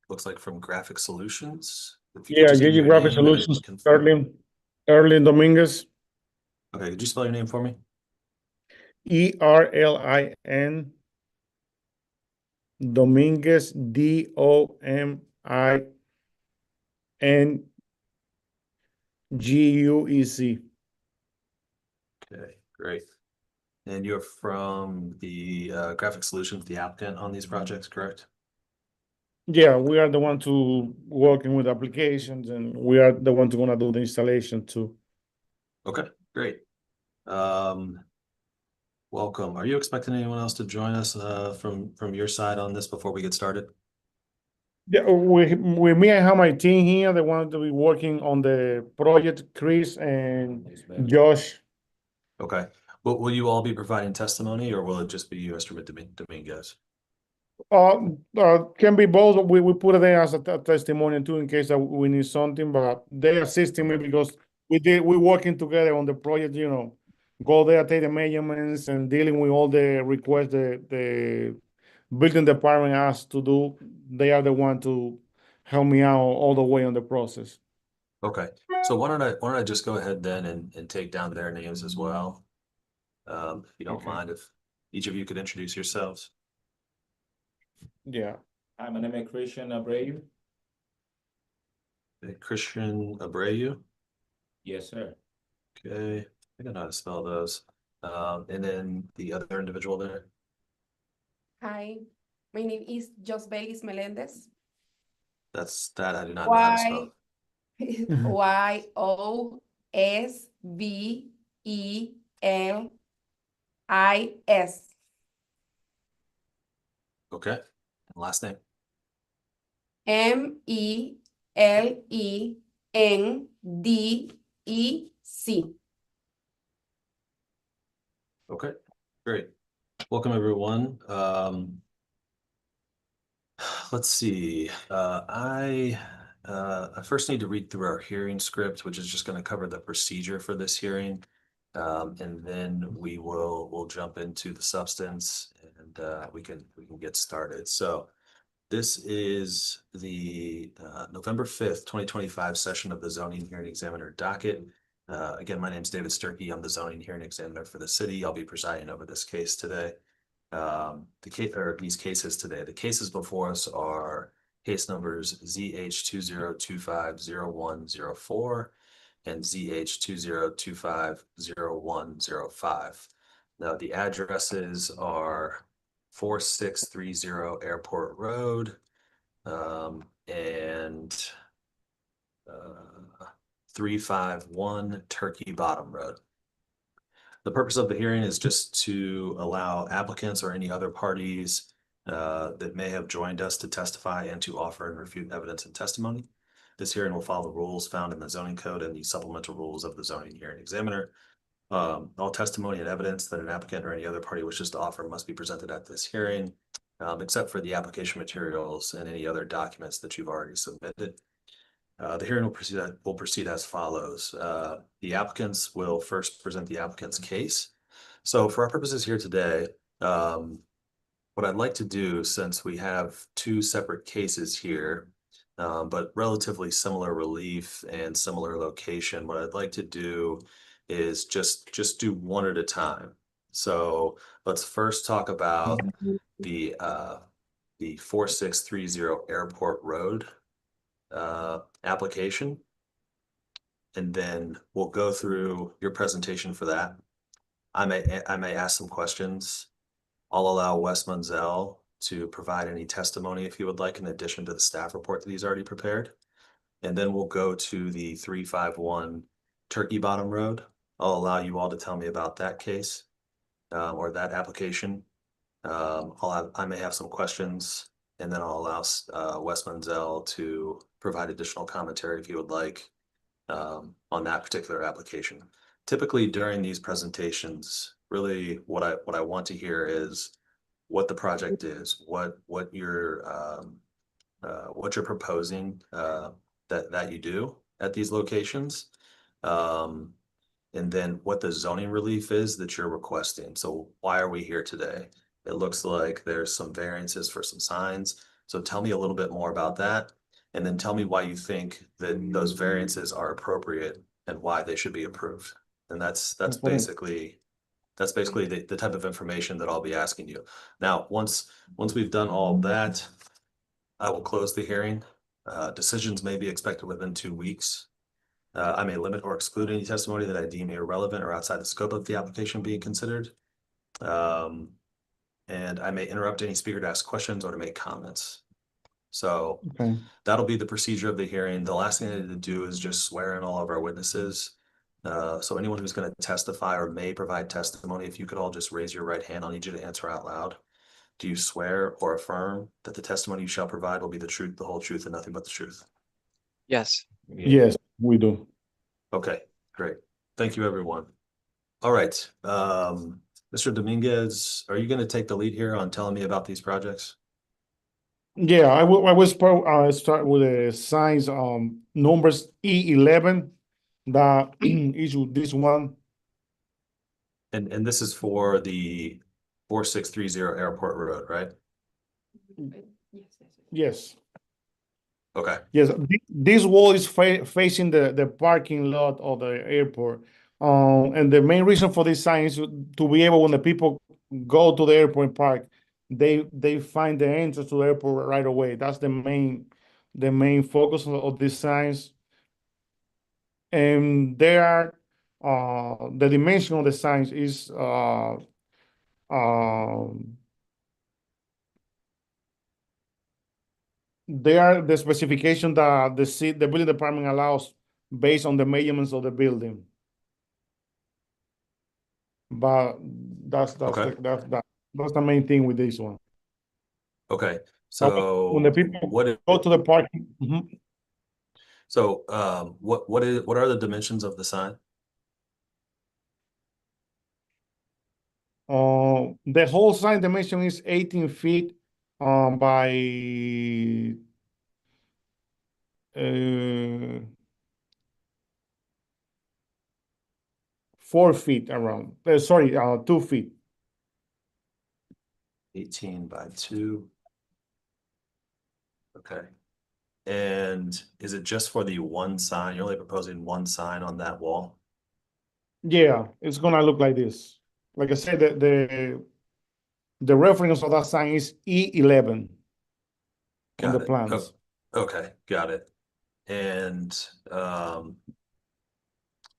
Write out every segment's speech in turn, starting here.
looks like from Graphic Solutions. If you could Yeah, just give me JG your Graphic name and Solutions, confirm. Erlin Dominguez, Okay, could you spell your name for me? Erlin Dominguez, Dominguez. Okay, great. And you're from the Graphic Solutions, the applicant on these projects, correct? Yeah, we are the one to working with applications, and we are the ones gonna do the installation too. Okay, great. Um, welcome. Are you expecting anyone else to join us from your side on this before we get started? Yeah, we me, I have my team here. They want to be working on the project, Chris and Josh. Okay. Will you all be providing testimony or will it just be you, Mr. Dominguez? Can be both. We put it there as a testimony too in case that we need something, but they assisting me because we working together on the project, go there, take the measurements and dealing with all the requests the building department asked to do. They are the one to help me out all the way on the process. Okay. So why don't I just go ahead then and take down their names as well? If you don't Okay. mind, if each of you could introduce yourselves. Yeah. Hi, my name is Christian Abreu. Christian Abreu. Yes, sir. Okay, I don't know how to spell those. And then the other individual there. Hi, my name is Josbelis Melendez. That I do not know how to spell. Yosbelis. Okay, and last name. Melendec. Okay, great. Welcome, everyone. Let's see. I first need to read through our hearing script, which is just going to cover the procedure for this hearing. And then we'll jump into the substance and we can get started. So this is the November 5th, 2025 session of the Zoning Hearing Examiner docket. Again, my name is David Sturkey. I'm the Zoning Hearing Examiner for the city. I'll be presiding over this case today. These cases today. The cases before us are case numbers ZH20250104 and ZH20250105. Now the addresses are 4630 Airport Road and 351 Turkey Bottom Road. The purpose of the hearing is just to allow applicants or any other parties that may have joined us to testify and to offer and refute evidence and testimony. This hearing will follow the rules found in the zoning code and the supplemental rules of the zoning hearing examiner. All testimony and evidence that an applicant or any other party wishes to offer must be presented at this hearing, except for the application materials and any other documents that you've already submitted. The hearing will proceed as follows. The applicants will first present the applicant's case. So for our purposes here today, what I'd like to do, since we have two separate cases here, but relatively similar relief and similar location, what I'd like to do is just do one at a time. So let's first talk about the 4630 Airport Road application, and then we'll go through your presentation for that. I may ask some questions. I'll allow Wes Munzel to provide any testimony if he would like, in addition to the staff report that he's already prepared. And then we'll go to the 351 Turkey Bottom Road. I'll allow you all to tell me about that case or that application. I may have some questions, and then I'll allow Wes Munzel to provide additional commentary if he would like on that particular application. Typically during these presentations, really what I want to hear is what the project is, what you're proposing that you do at these locations, and then what the zoning relief is that you're requesting. So why are we here today? It looks like there's some variances for some signs. So tell me a little bit more about that, and then tell me why you think that those variances are appropriate and why they should be approved. And that's problem. basically the type of information that I'll be asking you. Now, once we've done all of that, I will close the hearing. Decisions may be expected within 2 weeks. I may limit or exclude any testimony that I deem irrelevant or outside the scope of the application being considered. And I may interrupt any speaker to ask questions or to make comments. So Okay. that'll be the procedure of the hearing. The last thing I need to do is just swear in all of our witnesses. So anyone who's going to testify or may provide testimony, if you could all just raise your right hand, I'll need you to answer out loud. Do you swear or affirm that the testimony you shall provide will be the truth, the whole truth, and nothing but the truth? Yes. Yes, we do. Okay, great. Thank you, everyone. All right. Mr. Dominguez, are you going to take the lead here on telling me about these projects? Yeah, I will start with the signs, numbers E11, the issue, this one. And this is for the 4630 Airport Road, right? Yes. Okay, Yes, this wall is facing the parking lot of the airport. And the main reason for this sign is to be able, when the people go to the airport park, they find the entrance to the airport right away. That's the main focus of these signs. And there are the dimension of the signs is they are the specification that the building department allows based on the measurements of the building. But that's Okay. that's the main thing with this one. okay. When the So people what, go to the parking, so what are the dimensions of the sign? the whole sign dimension is 18 feet by 4 feet around. Sorry, 2 feet. 18 by 2. Okay. And is it just for the one sign? You're only proposing one sign on that wall? Yeah, it's gonna look like this. Like I said, the reference of that sign is E11 on Got the it. plans. Okay, got it. And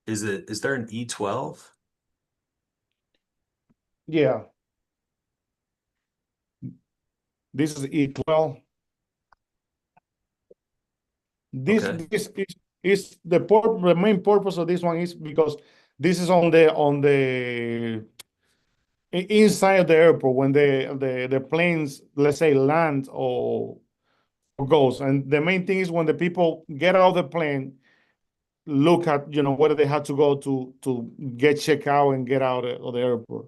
is there an E12? Yeah. This is E12. Okay. This is the main purpose of this one is because this is on the inside of the airport when the planes, let's say, land or goes. And the main thing is when the people get out of the plane, look at, whether they have to go to get checked out and get out of the airport.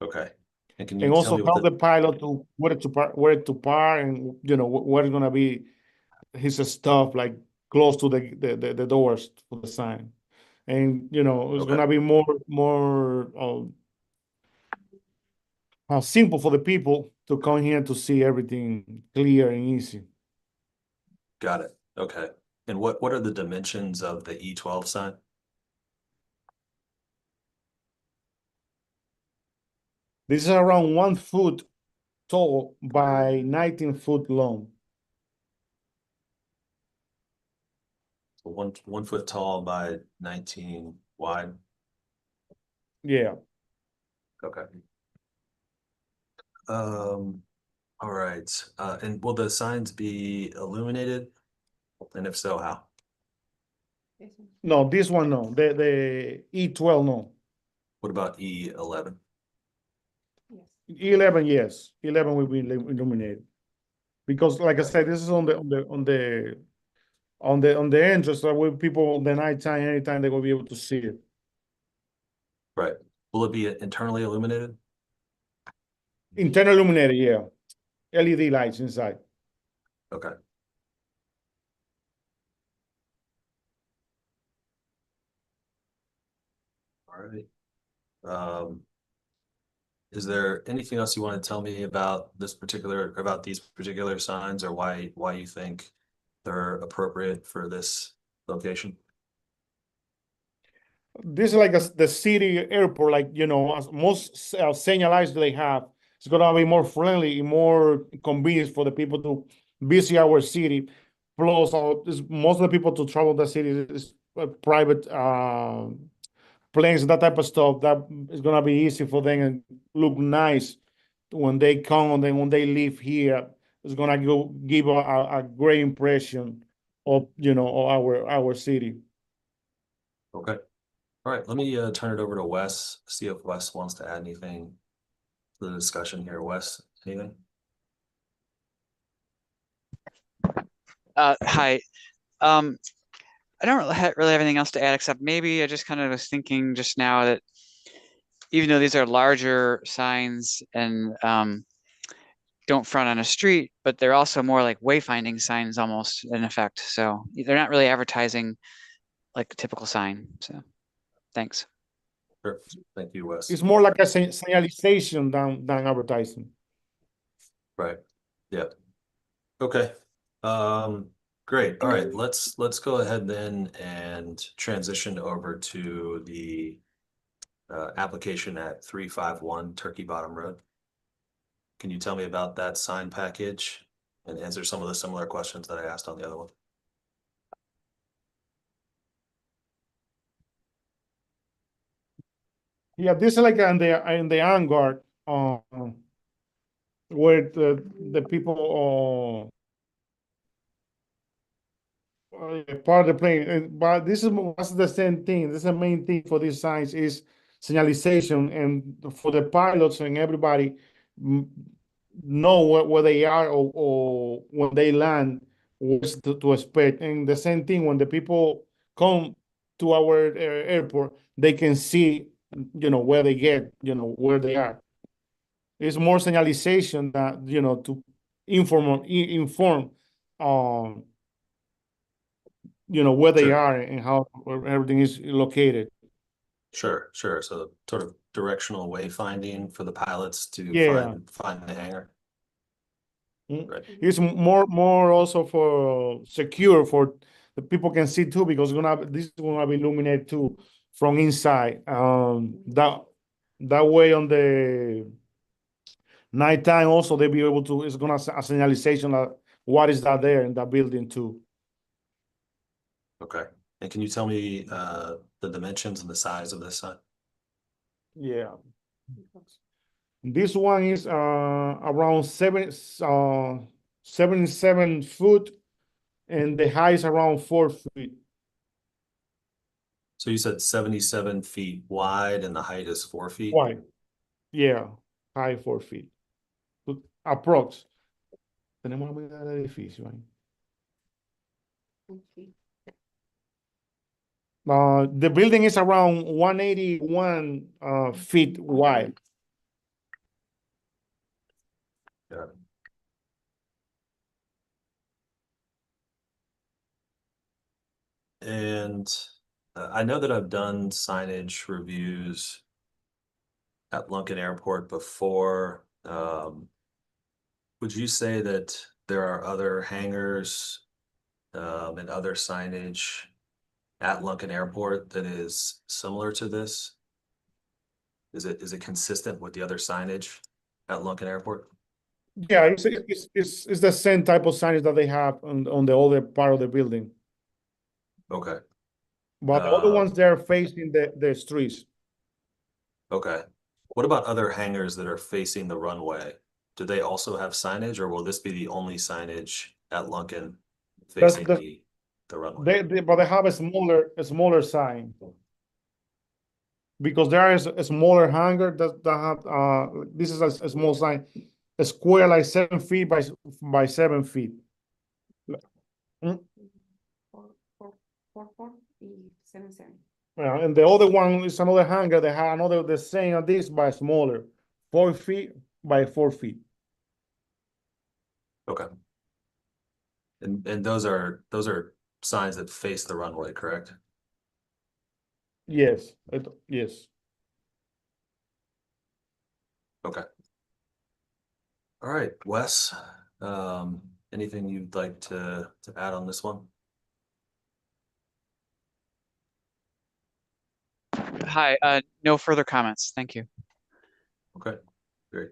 Okay. And can you And tell also me what help the pilot to where to park, and where is gonna be his stuff, like close to the doors for the sign. And it's Okay. gonna be more simple for the people to come here to see everything clear and easy. Got it. Okay. And what are the dimensions of the E12 sign? This is around 1 foot tall by 19 foot long. So one foot tall by 19 wide. Yeah. Okay. All right. And will the signs be illuminated? And if so, how? No, this one no. The E12 no. What about E11? E11 yes. 11 will be illuminated. Because like I said, this is on the entrance, so where people the nighttime, anytime they will be able to see it. Right. Will it be internally illuminated? Internal illuminated, yeah. LED lights inside. Okay. All right. is there anything else you want to tell me about these particular signs, or why you think they're appropriate for this location? This is like the city airport, like, you know, as most signalized they have. It's gonna be more friendly, more convenient for the people to visit our city. Plus, most of the people to travel the city is private planes, that type of stuff. That is gonna be easy for them and look nice when they come, and then when they leave here, it's gonna give a great impression of, you know, of our city. Okay. All right, let me turn it over to Wes, see if Wes wants to add anything to the discussion here. Wes, anything? Hi. I don't really have anything else to add, except maybe I just kind of was thinking just now that even though these are larger signs and don't front on a street, but they're also more like wayfinding signs almost in effect. So they're not really advertising like a typical sign. So thanks. Sure. Thank you, Wes. It's more like a signalization than advertising. Right. Yeah. Okay. Great. All right. Let's go ahead then and transition over to the application at 351 Turkey Bottom Road. Can you tell me about that sign package and answer some of the similar questions that I asked on the other one? Yeah, this is like in the hangar, where the people part of the plane. But this is what's the same thing. This is the main thing for these signs is signalization, and for the pilots and everybody know where they are, or when they land, what to expect. And the same thing when the people come to our airport, they can see, you know, where they get, you know, where they are. It's more signalization that, you know, to inform you know, where they Sure. are and how everything is located. Sure. So sort of directional wayfinding for the pilots to Yeah. find the hangar. Right. It's more also for secure, for the people can see too, because this is gonna be illuminated too from inside. That way on the nighttime also they'll be able to. It's gonna a signalization that what is that there in that building too. Okay. And can you tell me the dimensions and the size of this sign? Yeah. This one is around 77 foot, and the height is around 4 feet. So you said 77 feet wide and the height is 4 feet? Wide. Yeah, high 4 feet. Approx. Tenemos la medida del edificio ahí. The building is around 181 feet wide. Yeah. And I know that I've done signage reviews at Lunken Airport before. Would you say that there are other hangars and other signage at Lunken Airport that is similar to this? Is it consistent with the other signage at Lunken Airport? Yeah, it's the same type of signage that they have on the other part of the building. Okay. But the other ones, they're facing the streets. Okay. What about other hangars that are facing the runway? Do they also have signage, or will this be the only signage at Lunken facing the runway? But they have a smaller sign. Because there is a smaller hangar that have this is a small sign, a square like 7 feet by 7 feet. Yeah, and the other one is another hangar that has the same as this, but smaller, 4 feet by 4 feet. Okay. And those are signs that face the runway, correct? Yes, yes. Okay. All right, Wes, anything you'd like to add on this one? Hi, no further comments. Thank you. Okay, great.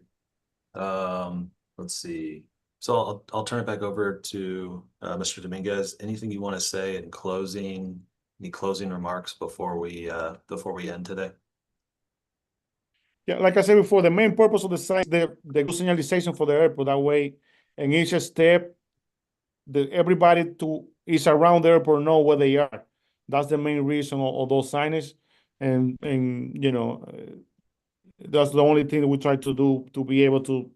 Let's see. So I'll turn it back over to Mr. Dominguez. Anything you want to say in closing? Any closing remarks before we end today? Yeah, like I said before, the main purpose of the site, the good signalization for the airport. That way, in each step, everybody is around the airport know where they are. That's the main reason of those signage, and you know, that's the only thing that we try to do to be able to.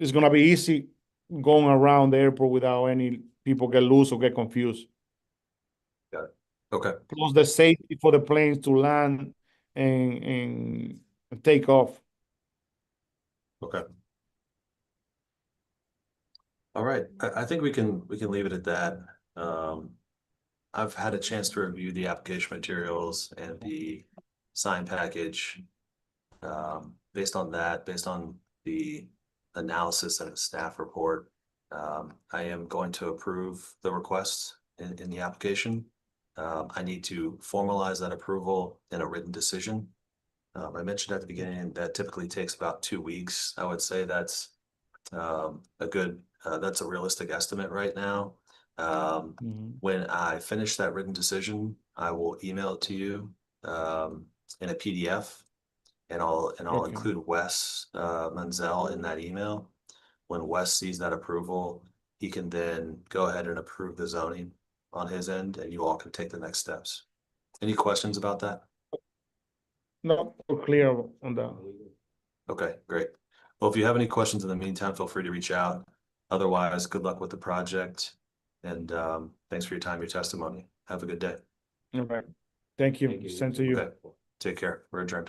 It's gonna be easy going around the airport without any people get loose or get confused. Got it. Okay. Plus the safety for the planes to land and take off. Okay. All right. I think we can leave it at that. I've had a chance to review the application materials and the sign package. Based on that, based on the analysis and the staff report, I am going to approve the request in the application. I need to formalize that approval in a written decision. I mentioned at the beginning that typically takes about 2 weeks. I would say that's that's a realistic estimate right now. When I finish that written decision, I will email it to you in a PDF, and I'll Okay. include Wes Menzel in that email. When Wes sees that approval, he can then go ahead and approve the zoning on his end, and you all can take the next steps. Any questions about that? No, we're clear on that. Okay, great. Well, if you have any questions in the meantime, feel free to reach out. Otherwise, good luck with the project. And thanks for your time, your testimony. Have a good day. All right. Thank you. Thank you. Send to you. Okay, take care. We're adjourned.